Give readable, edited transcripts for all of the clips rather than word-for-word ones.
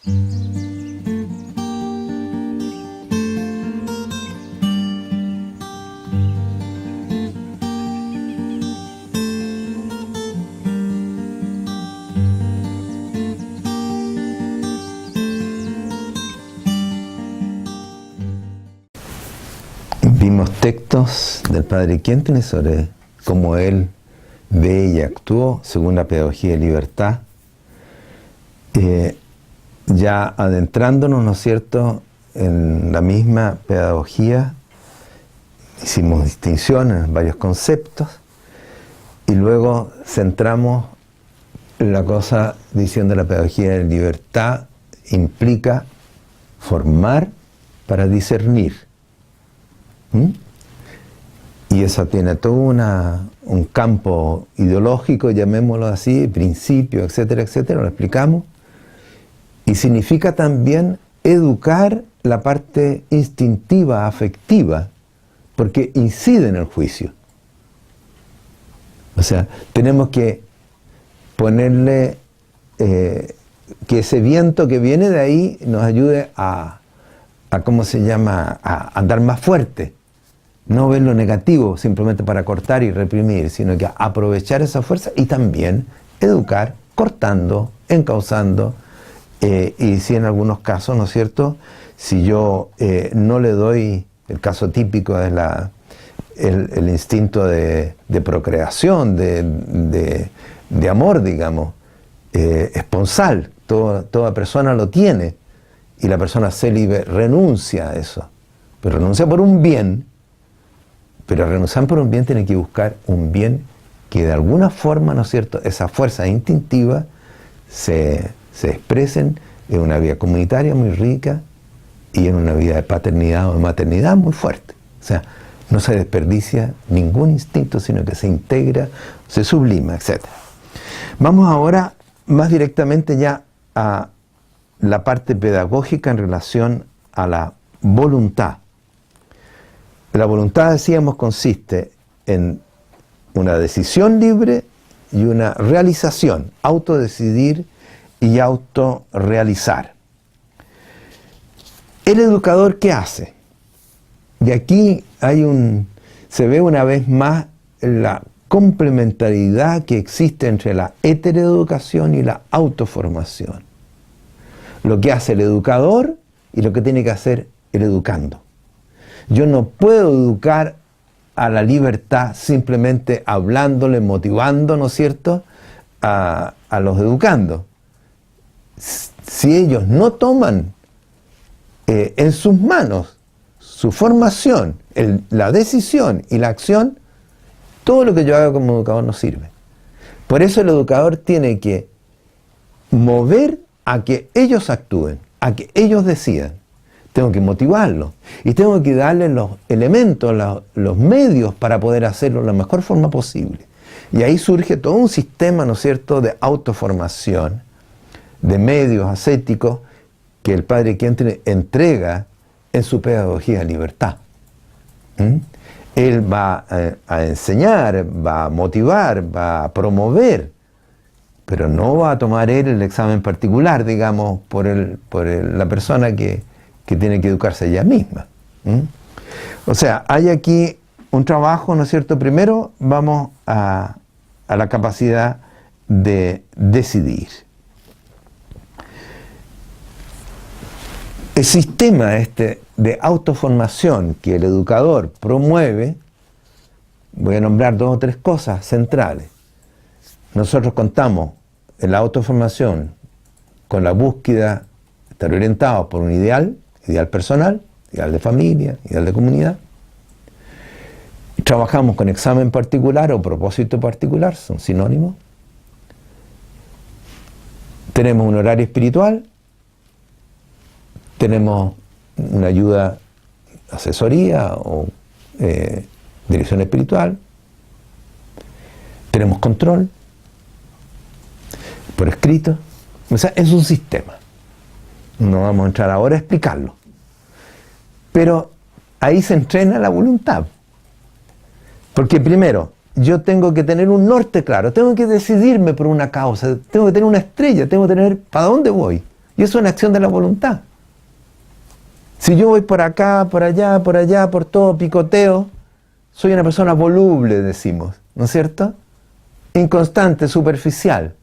Vimos textos del padre Kempner sobre cómo él ve y actuó según la pedagogía de libertad, ya adentrándonos, ¿no es cierto?, en la misma pedagogía. Hicimos distinciones en varios conceptos y luego centramos la cosa diciendo la pedagogía de libertad implica formar para discernir. Y eso tiene todo un campo ideológico, llamémoslo así, principio, etcétera, etcétera, lo explicamos. Y significa también educar la parte instintiva, afectiva, porque incide en el juicio. O sea, tenemos que ponerle que ese viento que viene de ahí nos ayude a ¿cómo se llama?, a andar más fuerte. No ver lo negativo simplemente para cortar y reprimir, sino que aprovechar esa fuerza y también educar, cortando, encauzando, y si en algunos casos, ¿no es cierto?, si yo no le doy, el caso típico es el instinto de procreación, de amor, digamos, esponsal, toda persona lo tiene, y la persona célibe renuncia a eso, pero renuncia por un bien. Pero renunciar por un bien tiene que buscar un bien que de alguna forma, ¿no es cierto?, esas fuerzas instintivas se expresen en una vida comunitaria muy rica y en una vida de paternidad o de maternidad muy fuerte. O sea, no se desperdicia ningún instinto, sino que se integra, se sublima, etc. Vamos ahora más directamente ya a la parte pedagógica en relación a la voluntad. La voluntad, decíamos, consiste en una decisión libre y una realización, autodecidir y autorrealizar. El educador, ¿qué hace? Y aquí se ve una vez más la complementariedad que existe entre la heteroeducación y la autoformación. Lo que hace el educador y lo que tiene que hacer el educando. Yo no puedo educar a la libertad simplemente hablándole, motivando, ¿no es cierto?, a los educandos. Si ellos no toman en sus manos su formación, la decisión y la acción, todo lo que yo haga como educador no sirve. Por eso el educador tiene que mover a que ellos actúen, a que ellos decidan. Tengo que motivarlos y tengo que darles los elementos, los medios para poder hacerlo de la mejor forma posible. Y ahí surge todo un sistema, ¿no es cierto?, de autoformación, de medios ascéticos que el padre Kempner entrega en su pedagogía de libertad. Él va a enseñar, va a motivar, va a promover, pero no va a tomar él el examen particular, digamos, por la persona que tiene que educarse ella misma. O sea, hay aquí un trabajo, ¿no es cierto? Primero vamos a la capacidad de decidir. El sistema de autoformación que el educador promueve, voy a nombrar 2 o 3 cosas centrales. Nosotros contamos en la autoformación con la búsqueda, estar orientados por un ideal personal, ideal de familia, ideal de comunidad. Trabajamos con examen particular o propósito particular, son sinónimos. Tenemos un horario espiritual, tenemos una ayuda, asesoría o dirección espiritual, tenemos control por escrito. O sea, es un sistema. No vamos a entrar ahora a explicarlo. Pero ahí se entrena la voluntad. Porque primero, yo tengo que tener un norte claro, tengo que decidirme por una causa, tengo que tener una estrella, tengo que tener para dónde voy. Y eso es una acción de la voluntad. Si yo voy por acá, por allá, por todo, picoteo, soy una persona voluble, decimos, ¿no es cierto? Inconstante, superficial.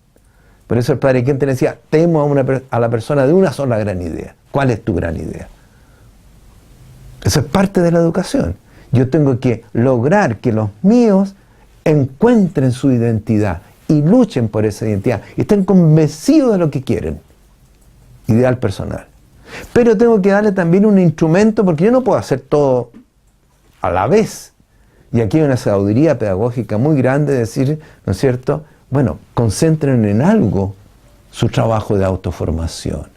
Por eso el Padre Quente le decía, temo a la persona de una sola gran idea. ¿Cuál es tu gran idea? Eso es parte de la educación. Yo tengo que lograr que los míos encuentren su identidad y luchen por esa identidad y estén convencidos de lo que quieren. Ideal personal. Pero tengo que darle también un instrumento porque yo no puedo hacer todo a la vez. Y aquí hay una sabiduría pedagógica muy grande de decir, ¿no es cierto? Bueno, concentren en algo su trabajo de autoformación.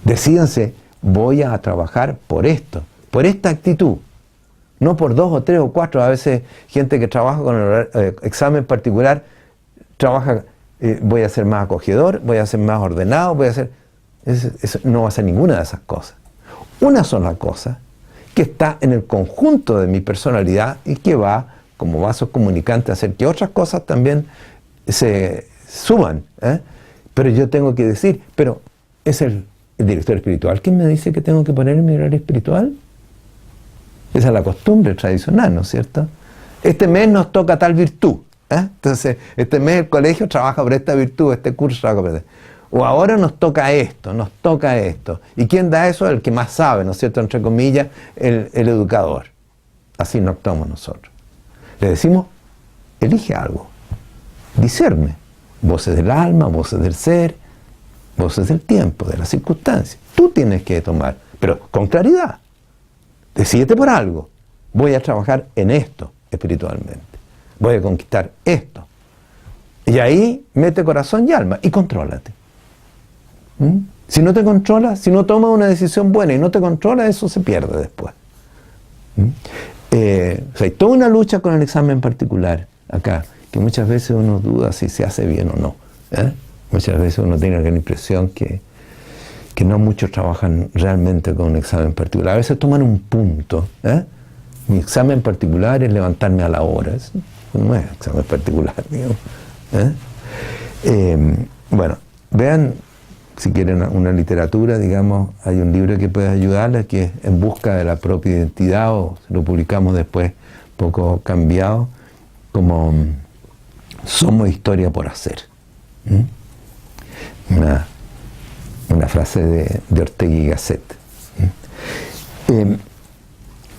Decídanse, voy a trabajar por esto, por esta actitud. No por 2 o 3 o 4, a veces gente que trabaja con el examen particular, trabaja, voy a ser más acogedor, voy a ser más ordenado, voy a ser... Eso no va a ser ninguna de esas cosas. Una sola cosa que está en el conjunto de mi personalidad y que va como vasos comunicantes a hacer que otras cosas también se suman. Pero yo tengo que decir, pero es el director espiritual quien me dice que tengo que poner en mi horario espiritual. Esa es la costumbre tradicional, ¿no es cierto? Este mes nos toca tal virtud. Entonces, este mes el colegio trabaja por esta virtud, este curso trabaja por esta. O ahora nos toca esto, nos toca esto. ¿Y quién da eso? El que más sabe, ¿no es cierto? Entre comillas, el educador. Así no actuamos nosotros. Le decimos, elige algo. Discerne. Voces del alma, voces del ser, voces del tiempo, de las circunstancias. Tú tienes que tomar, pero con claridad. Decídete por algo. Voy a trabajar en esto espiritualmente. Voy a conquistar esto. Y ahí mete corazón y alma y contrólate. Si no te controlas, si no tomas una decisión buena y no te controlas, eso se pierde después. Hay toda una lucha con el examen particular acá, que muchas veces uno duda si se hace bien o no. Muchas veces uno tiene la impresión que no muchos trabajan realmente con un examen particular. A veces toman un punto. Mi examen particular es levantarme a la hora. Eso no es examen particular, digamos. Bueno, vean, si quieren una literatura, digamos, hay un libro que puede ayudarles, que es En busca de la propia identidad, o lo publicamos después, poco cambiado, como Somos historia por hacer. Una frase de Ortega y Gasset.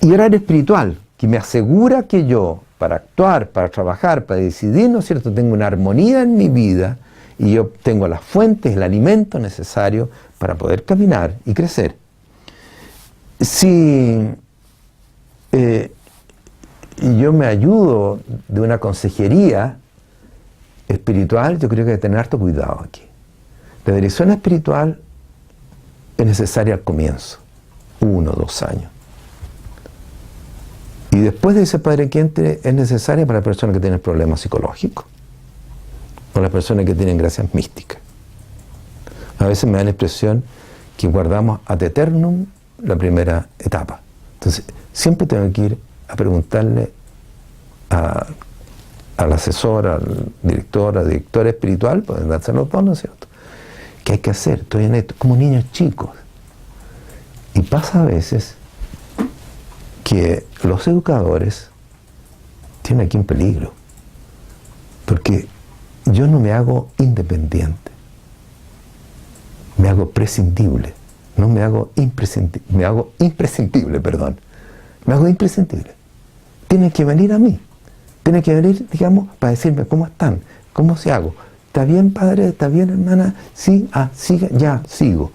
Y horario espiritual, que me asegura que yo, para actuar, para trabajar, para decidir, ¿no es cierto?, tengo una armonía en mi vida y yo tengo las fuentes, el alimento necesario para poder caminar y crecer. Si yo me ayudo de una consejería espiritual, yo creo que hay que tener harto cuidado aquí. La dirección espiritual es necesaria al comienzo, 1 o 2 años. Y después de ese Padre Quente es necesaria para las personas que tienen problemas psicológicos o las personas que tienen gracias místicas. A veces me da la impresión que guardamos ad eternum la primera etapa. Entonces, siempre tengo que ir a preguntarle al asesor, al director, al director espiritual, pueden darse los dos, ¿no es cierto? ¿Qué hay que hacer? Estoy en esto, como niños chicos. Y pasa a veces que los educadores tienen aquí un peligro, porque yo no me hago independiente, me hago prescindible, no me hago imprescindible, me hago imprescindible. Tienen que venir a mí, tienen que venir, digamos, para decirme cómo están, cómo se hago. ¿Está bien, padre? ¿Está bien, hermana? Sí, siga, ya, sigo.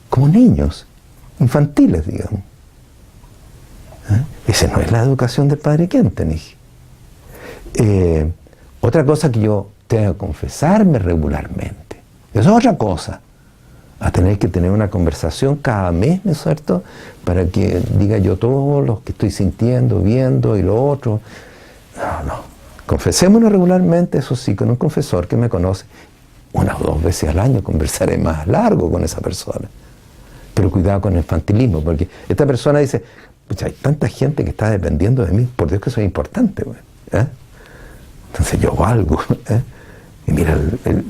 Como niños, infantiles, digamos. Esa no es la educación del Padre Quente, Niji. Otra cosa que yo tengo que confesarme regularmente. Eso es otra cosa. A tener que tener una conversación cada mes, ¿no es cierto? Para que diga yo todo lo que estoy sintiendo, viendo y lo otro. No. Confesémonos regularmente, eso sí, con un confesor que me conoce. 1 o 2 veces al año conversaré más largo con esa persona. Pero cuidado con el infantilismo, porque esta persona dice, hay tanta gente que está dependiendo de mí, por Dios que soy importante, Entonces yo valgo, Y mira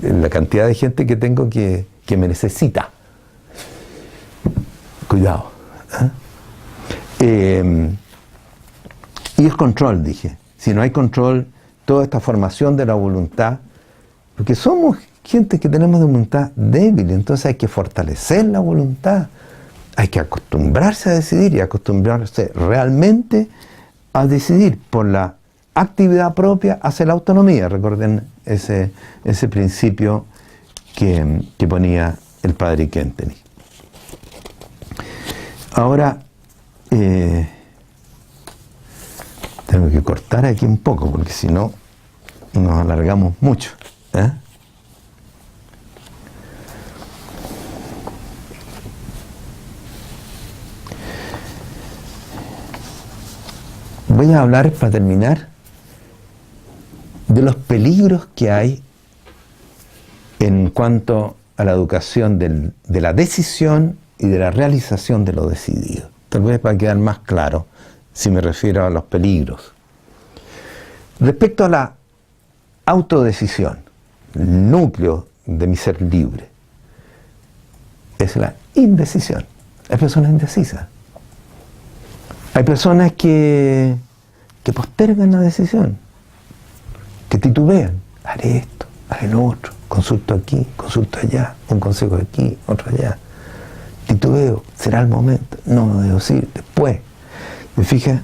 la cantidad de gente que tengo que que me necesita. Cuidado. Y el control, dije. Si no hay control, toda esta formación de la voluntad, porque somos gente que tenemos de voluntad débil, entonces hay que fortalecer la voluntad, hay que acostumbrarse a decidir y acostumbrarse realmente a decidir por la actividad propia hacia la autonomía. Recuerden ese principio que ponía el padre Kentenich. Ahora, tengo que cortar aquí un poco, porque si no, nos alargamos mucho. Voy a hablar, para terminar, de los peligros que hay en cuanto a la educación de la decisión y de la realización de lo decidido. Tal vez para quedar más claro si me refiero a los peligros. Respecto a la autodecisión, el núcleo de mi ser libre es la indecisión. Hay personas indecisas. Hay personas que postergan la decisión, que titubean. Haré esto, haré lo otro, consulto aquí, consulto allá, un consejo aquí, otro allá. Titubeo, será el momento, no lo debo decir, después. ¿Me fijas?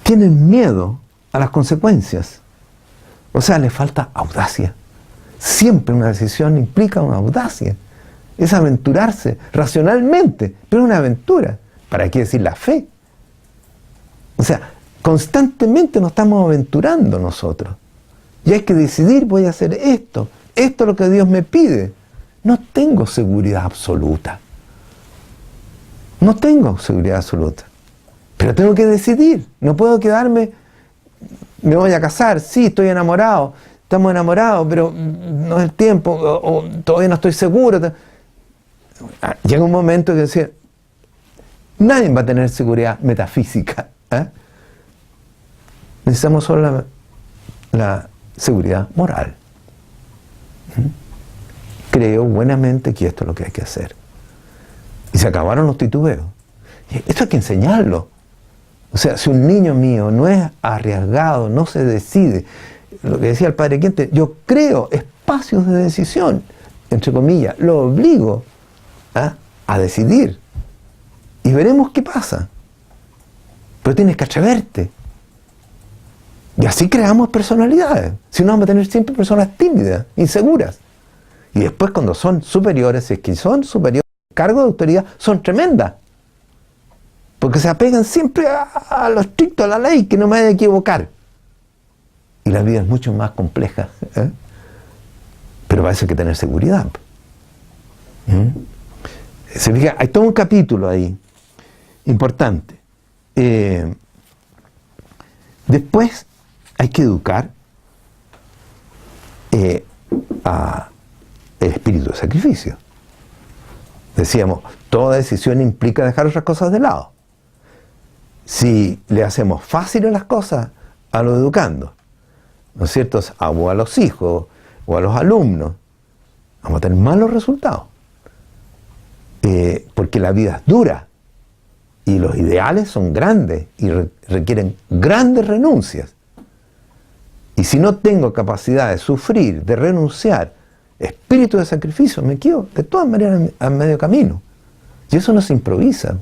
Tienen miedo a las consecuencias. O sea, les falta audacia. Siempre una decisión implica una audacia. Es aventurarse racionalmente, pero es una aventura. ¿Para qué decir la fe? O sea, constantemente nos estamos aventurando nosotros. Y hay que decidir, voy a hacer esto. Esto es lo que Dios me pide. No tengo seguridad absoluta. No tengo seguridad absoluta. Pero tengo que decidir. No puedo quedarme, me voy a casar, sí, estoy enamorado, estamos enamorados, pero no es el tiempo, o todavía no estoy seguro. Llega un momento que decir, nadie va a tener seguridad metafísica. Necesitamos solo la seguridad moral. Creo buenamente que esto es lo que hay que hacer. Y se acabaron los titubeos. Esto hay que enseñarlo. O sea, si un niño mío no es arriesgado, no se decide, lo que decía el padre Quinte, yo creo espacios de decisión, entre comillas, lo obligo a decidir. Y veremos qué pasa. Pero tienes que atreverte. Y así creamos personalidades. Si no, vamos a tener siempre personas tímidas, inseguras. Y después cuando son superiores, si es que son superiores, cargos de autoridad, son tremendas. Porque se apegan siempre a lo estricto, a la ley, que no me vaya a equivocar. Y la vida es mucho más compleja. Pero para eso hay que tener seguridad. Se fija, hay todo un capítulo ahí, importante. Después hay que educar a el espíritu de sacrificio. Decíamos, toda decisión implica dejar otras cosas de lado. Si le hacemos fáciles las cosas a los educandos, ¿no es cierto? O a los hijos, o a los alumnos, vamos a tener malos resultados. Porque la vida es dura, y los ideales son grandes, y requieren grandes renuncias. Y si no tengo capacidad de sufrir, de renunciar, espíritu de sacrificio, me quedo de todas maneras a medio camino. Y eso no se improvisa.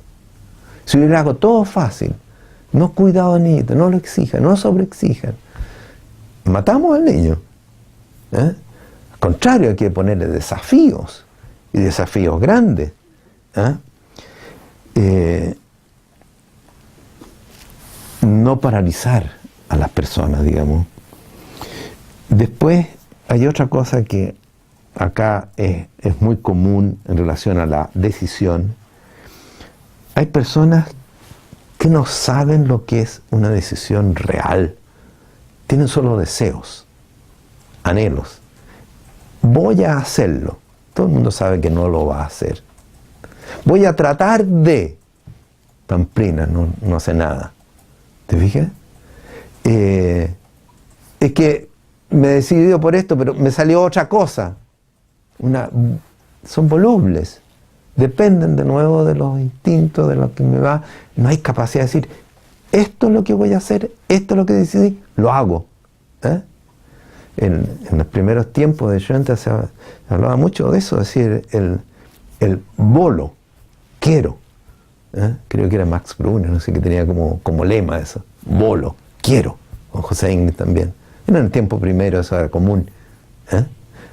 Si yo le hago todo fácil, no cuidado al niño, no lo exijan, no sobreexijan, matamos al niño. Al contrario, hay que ponerle desafíos, y desafíos grandes. No paralizar a las personas, digamos. Después hay otra cosa que acá es muy común en relación a la decisión. Hay personas que no saben lo que es una decisión real. Tienen solo deseos, anhelos. Voy a hacerlo. Todo el mundo sabe que no lo va a hacer. Voy a tratar de. Pamplina, no hace nada. ¿Te fijas? Es que me he decidido por esto, pero me salió otra cosa. son volubles, dependen de nuevo de los instintos, de lo que me va. No hay capacidad de decir, esto es lo que voy a hacer, esto es lo que decidí, lo hago. En los primeros tiempos de Schoenstatt se hablaba mucho de eso, es decir, el bolo, quiero. Creo que era Max Brunner, no sé, que tenía como lema eso, bolo, quiero. O José Ingres también. En el tiempo primero eso era común.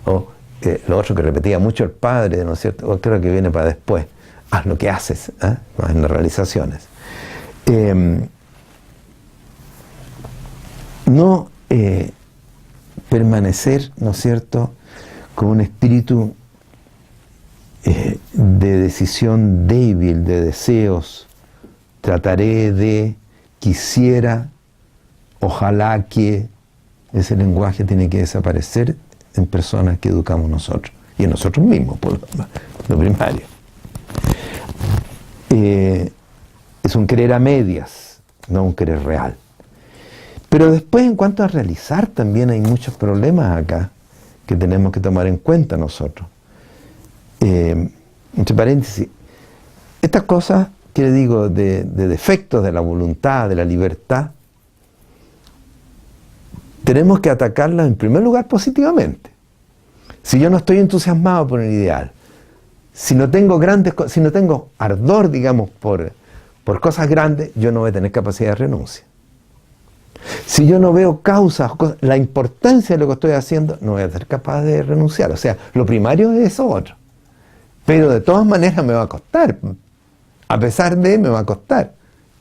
O lo otro que repetía mucho el padre, ¿no es cierto? O creo que viene para después. Haz lo que haces, más en las realizaciones. No permanecer, ¿no es cierto?, con un espíritu de decisión débil, de deseos. Trataré de, quisiera, ojalá que. Ese lenguaje tiene que desaparecer en personas que educamos nosotros y en nosotros mismos, por lo primario. Es un querer a medias, no un querer real. Pero después, en cuanto a realizar, también hay muchos problemas acá que tenemos que tomar en cuenta nosotros. Entre paréntesis, estas cosas que le digo de defectos de la voluntad, de la libertad, tenemos que atacarlas en primer lugar positivamente. Si yo no estoy entusiasmado por el ideal, si no tengo si no tengo ardor, digamos, por cosas grandes, yo no voy a tener capacidad de renuncia. Si yo no veo causas, la importancia de lo que estoy haciendo, no voy a ser capaz de renunciar. O sea, lo primario es eso otro. Pero de todas maneras me va a costar. A pesar de, me va a costar.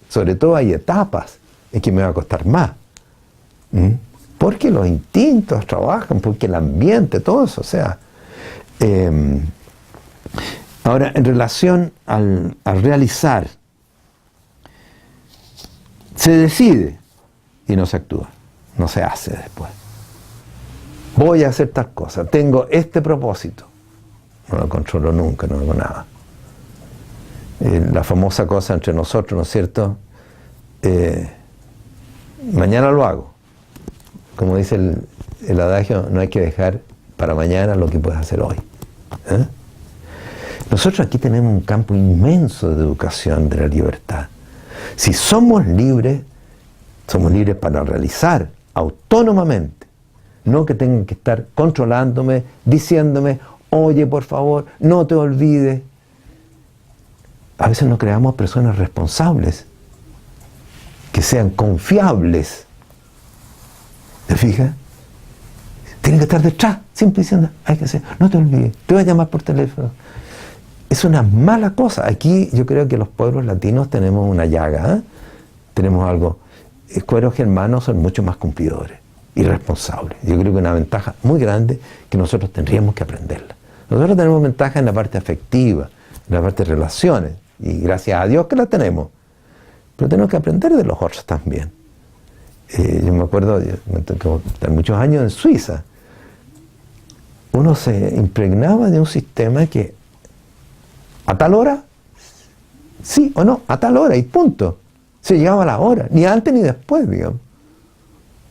Sobre todo hay etapas en que me va a costar más. Porque los instintos trabajan, porque el ambiente, todo eso, o sea. Ahora, en relación al realizar, se decide y no se actúa, no se hace después. Voy a hacer tal cosa, tengo este propósito, no lo controlo nunca, no hago nada. La famosa cosa entre nosotros, ¿no es cierto? Mañana lo hago. Como dice el adagio, no hay que dejar para mañana lo que puedes hacer hoy. Nosotros aquí tenemos un campo inmenso de educación de la libertad. Si somos libres para realizar autónomamente, no que tengan que estar controlándome, diciéndome, oye, por favor, no te olvides. A veces no creamos personas responsables, que sean confiables. ¿Te fijas? Tienen que estar detrás, siempre diciendo, hay que hacer, no te olvides, te voy a llamar por teléfono. Es una mala cosa. Aquí yo creo que los pueblos latinos tenemos una llaga, tenemos algo. Los pueblos germanos son mucho más cumplidores y responsables. Yo creo que una ventaja muy grande que nosotros tendríamos que aprenderla. Nosotros tenemos ventaja en la parte afectiva, en la parte de relaciones, y gracias a Dios que la tenemos. Pero tenemos que aprender de los otros también. Yo me acuerdo, me tocó estar muchos años en Suiza. Uno se impregnaba de un sistema que a tal hora, sí o no, a tal hora y punto. Se llegaba a la hora, ni antes ni después, digamos.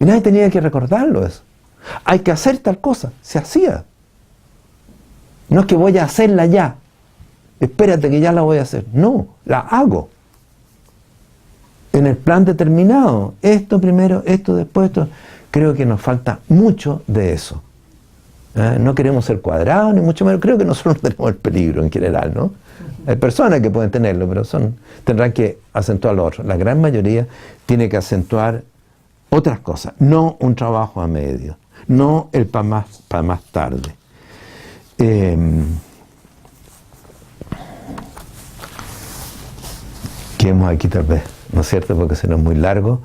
Y nadie tenía que recordarlo eso. Hay que hacer tal cosa, se hacía. No es que voy a hacerla ya, espérate que ya la voy a hacer. No, la hago. En el plan determinado, esto primero, esto después, esto. Creo que nos falta mucho de eso. No queremos ser cuadrados, ni mucho menos. Creo que nosotros no tenemos el peligro en general, ¿no? Hay personas que pueden tenerlo, pero tendrán que acentuar lo otro. La gran mayoría tiene que acentuar otras cosas, no un trabajo a medio, no el para más tarde. Quedemos aquí tal vez, ¿no es cierto? Porque será muy largo.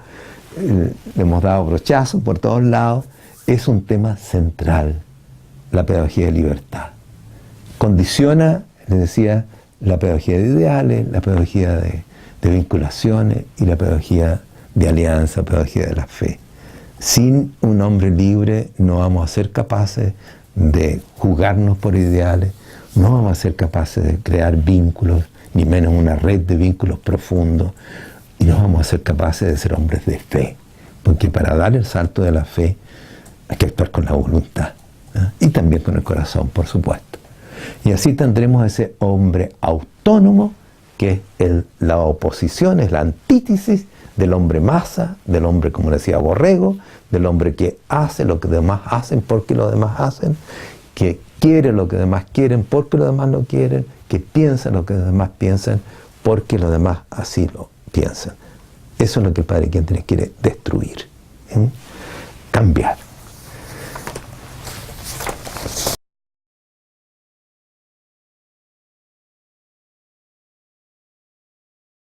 Le hemos dado brochazos por todos lados. Es un tema central, la pedagogía de libertad. Condiciona, les decía, la pedagogía de ideales, la pedagogía de vinculaciones y la pedagogía de alianza, pedagogía de la fe. Sin un hombre libre no vamos a ser capaces de jugarnos por ideales, no vamos a ser capaces de crear vínculos, ni menos una red de vínculos profundos, y no vamos a ser capaces de ser hombres de fe, porque para dar el salto de la fe hay que actuar con la voluntad, y también con el corazón, por supuesto. Y así tendremos ese hombre autónomo, que es la oposición, es la antítesis del hombre masa, del hombre, como decía Borrego, del hombre que hace lo que los demás hacen porque los demás hacen, que quiere lo que los demás quieren porque los demás lo quieren, que piensa lo que los demás piensan porque los demás así lo piensan. Eso es lo que el Padre Quintenes quiere destruir, cambiar.